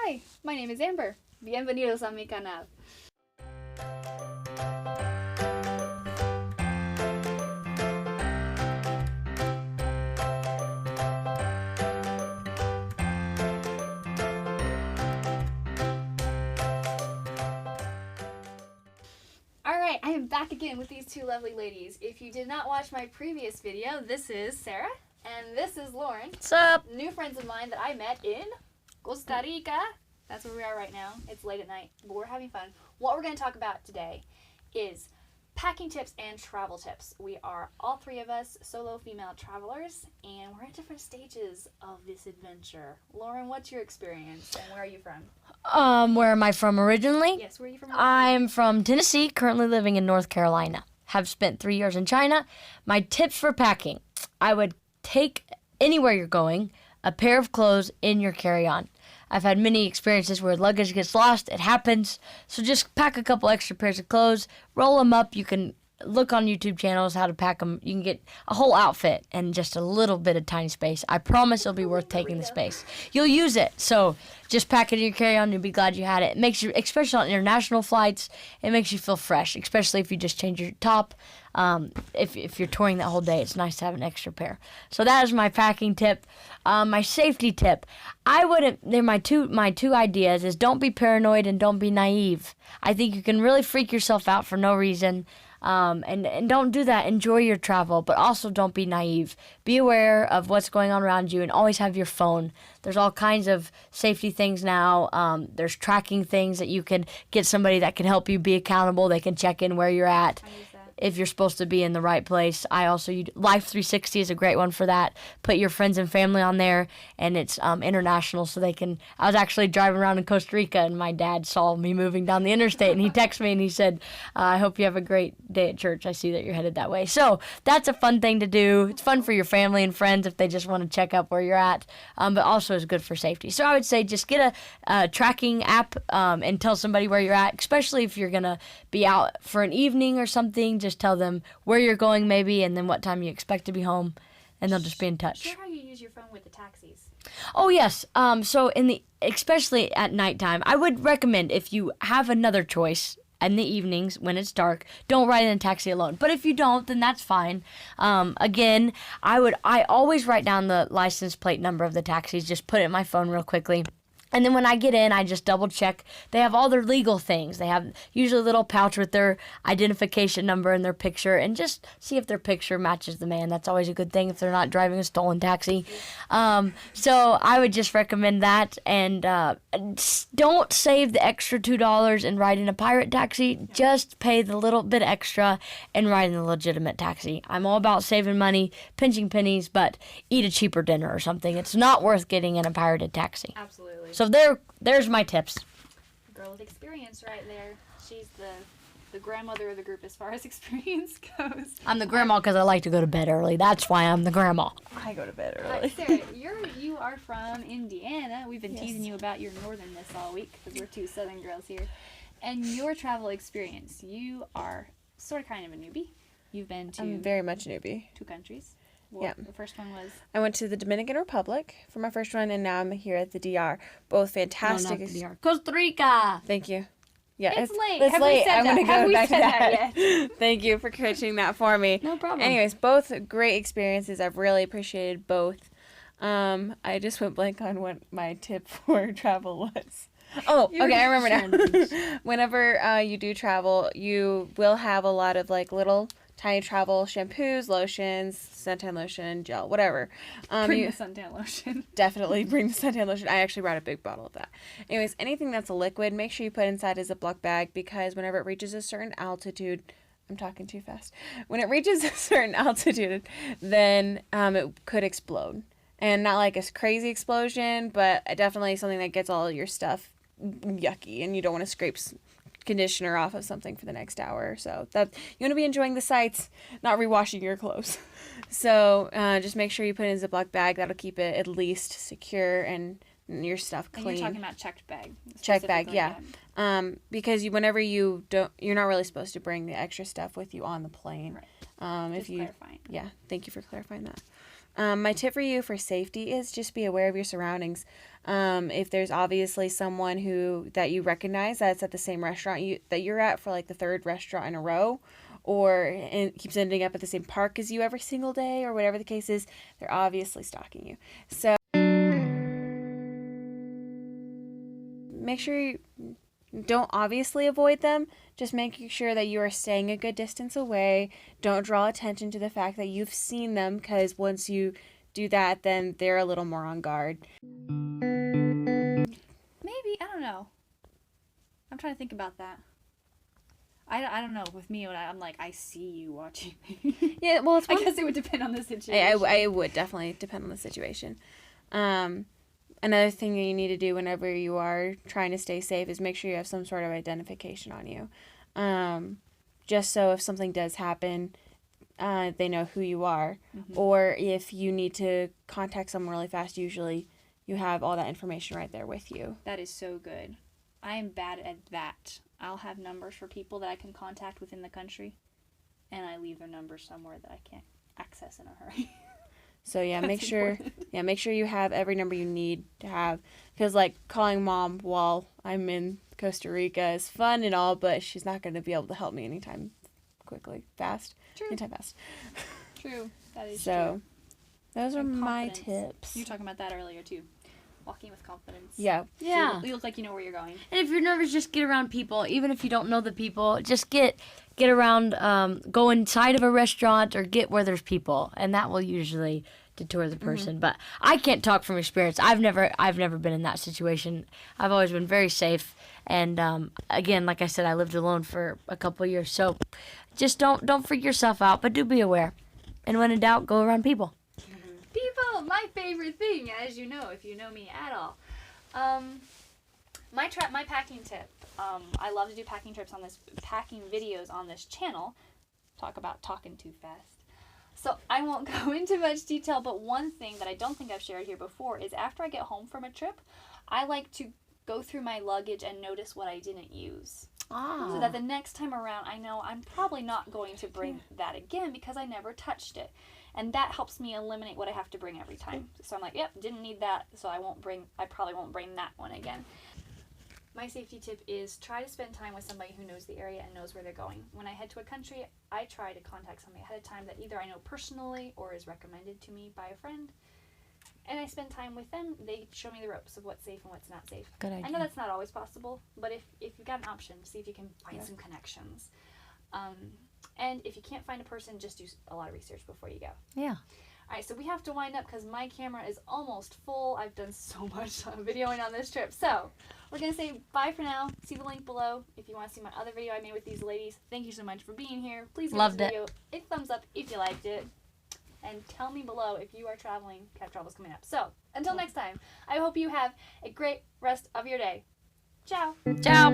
Hi, my name is Amber. Bienvenidos a mi canal. Alright, I am back again with these two lovely ladies. If you did not watch my previous video, this is Sarah and this is Lauren. What's up? New friends of mine that I met in Costa Rica. That's where we are right now. It's late at night, but we're having fun. What we're going to talk about today is packing tips and travel tips. We are all three of us solo female travelers, and we're at different stages of this adventure. Lauren, what's your experience, and where are you from? Where am I from originally? Yes, where are you from? I'm from Tennessee, currently living in North Carolina. Have spent 3 years in China. My tips for packing: I would take, anywhere you're going, a pair of clothes in your carry-on. I've had many experiences where luggage gets lost. It happens. So just pack a couple extra pairs of clothes, roll them up. You can look on YouTube channels how to pack them. You can get a whole outfit in just a little bit of tiny space. I promise it'll be worth taking the space. You'll use it. So just pack it in your carry-on. You'll be glad you had it. It makes you, especially on international flights, it makes you feel fresh, especially if you just change your top. If you're touring that whole day, it's nice to have an extra pair. So that is my packing tip. My safety tip: I wouldn't. They're my two ideas. Is don't be paranoid and don't be naive. I think you can really freak yourself out for no reason. And don't do that. Enjoy your travel, but also don't be naive. Be aware of what's going on around you, and always have your phone. There's all kinds of safety things now. There's tracking things that you can get somebody that can help you be accountable. They can check in where you're at, if you're supposed to be in the right place. I also use Life 360 is a great one for that. Put your friends and family on there, and it's international, so they can. I was actually driving around in Costa Rica, and my dad saw me moving down the interstate, and he texted me and he said, "I hope you have a great day at church. I see that you're headed that way." So that's a fun thing to do. It's fun for your family and friends if they just want to check up where you're at, but also is good for safety. So I would say just get a tracking app and tell somebody where you're at, especially if you're gonna be out for an evening or something. Just tell them where you're going maybe, and then what time you expect to be home, and they'll just be in touch. Share how you use your phone with the taxis. Oh yes. So especially at nighttime, I would recommend, if you have another choice in the evenings when it's dark, don't ride in a taxi alone. But if you don't, then that's fine. Again, I always write down the license plate number of the taxis. Just put it in my phone real quickly. And then when I get in, I just double check. They have all their legal things. They have usually a little pouch with their identification number and their picture, and just see if their picture matches the man. That's always a good thing if they're not driving a stolen taxi. So I would just recommend that. And don't save the extra $2 and ride in a pirate taxi. Just pay the little bit extra and ride in a legitimate taxi. I'm all about saving money, pinching pennies, but eat a cheaper dinner or something. It's not worth getting in a pirated taxi. Absolutely. So there's my tips. Girl with experience right there. She's the grandmother of the group as far as experience goes. I'm the grandma because I like to go to bed early. That's why I'm the grandma. I go to bed early. Sarah, you are from Indiana. We've been teasing you about your northernness all week because we're two southern girls here. And your travel experience, you are sort of kind of a newbie. You've been to I'm very much a newbie. 2 countries. Yeah. The first one was? I went to the Dominican Republic for my first one, and now I'm here at the DR. Both fantastic. No, not the DR. Costa Rica. Thank you. Yeah, It's late. It's Have we late. said I'm that? gonna Have go we back to said that. that yet? Thank you for catching that for me. No problem. Anyways, both great experiences. I've really appreciated both. I just went blank on what my tip for travel was. Oh, okay, I remember now. Whenever you do travel, you will have a lot of like little tiny travel shampoos, lotions, suntan lotion, gel, whatever. Bring the suntan lotion. Definitely bring the suntan lotion. I actually brought a big bottle of that. Anyways, anything that's a liquid, make sure you put inside a Ziploc bag, because whenever it reaches a certain altitude, I'm talking too fast. When it reaches a certain altitude, then it could explode. And not like a crazy explosion, but definitely something that gets all your stuff yucky, and you don't want to scrape conditioner off of something for the next hour or so. That you want to be enjoying the sights, not rewashing your clothes. So just make sure you put it in a Ziploc bag. That'll keep it at least secure and your stuff clean. And you're talking about checked bag. Checked bag, yeah. Because whenever you don't, you're not really supposed to bring the extra stuff with you on the plane. Right. If you, clarifying. yeah. Thank you for clarifying that. My tip for you for safety is just be aware of your surroundings. If there's obviously someone that you recognize that's at the same restaurant that you're at for like the third restaurant in a row, or keeps ending up at the same park as you every single day, or whatever the case is, they're obviously stalking you. So make sure you don't obviously avoid them. Just making sure that you are staying a good distance away. Don't draw attention to the fact that you've seen them, because once you do that, then they're a little more on guard. Maybe, I don't know. I'm trying to think about that. I don't know. With me, when I'm like, I see you watching me. Yeah, well, I guess it would depend on the situation. I would definitely depend on the situation. Another thing that you need to do whenever you are trying to stay safe is make sure you have some sort of identification on you. Just so if something does happen, they know who you are. Mm-hmm. Or if you need to contact someone really fast, usually you have all that information right there with you. That is so good. I am bad at that. I'll have numbers for people that I can contact within the country, and I leave their numbers somewhere that I can't access in a hurry. So yeah, make sure you have every number you need to have, because like calling mom while I'm in Costa Rica is fun and all, but she's not going to be able to help me anytime fast. True. That is so, true. Those are my tips. You were talking about that earlier too. Walking with confidence. Yeah. Yeah. You look like you know where you're going. And if you're nervous, just get around people. Even if you don't know the people, just get around, go inside of a restaurant or get where there's people. And that will usually deter the person. But I can't talk from experience. I've never been in that situation. I've always been very safe. And again, like I said, I lived alone for a couple of years. So just don't freak yourself out, but do be aware. And when in doubt, go around people. People, my favorite thing, as you know, if you know me at all. My packing tip. I love to do packing videos on this channel. Talk about talking too fast. So I won't go into much detail, but one thing that I don't think I've shared here before is after I get home from a trip, I like to go through my luggage and notice what I didn't use. So that the next time around, I know I'm probably not going to bring that again because I never touched it. And that helps me eliminate what I have to bring every time. So I'm like, yep, didn't need that, so I probably won't bring that one again. My safety tip is try to spend time with somebody who knows the area and knows where they're going. When I head to a country, I try to contact somebody ahead of time that either I know personally or is recommended to me by a friend. And I spend time with them. They show me the ropes of what's safe and what's not safe. Good idea. I know that's not always possible, but if you've got an option, see if you can find some connections. And if you can't find a person, just do a lot of research before you go. Yeah. All right, so we have to wind up because my camera is almost full. I've done so much videoing on this trip. So we're going to say bye for now. See the link below if you want to see my other video I made with these ladies. Thank you so much for being here. Please give this video a thumbs up if you liked it. And tell me below if you are traveling. Cat Travel's coming up. So until next time, I hope you have a great rest of your day. Ciao. Ciao.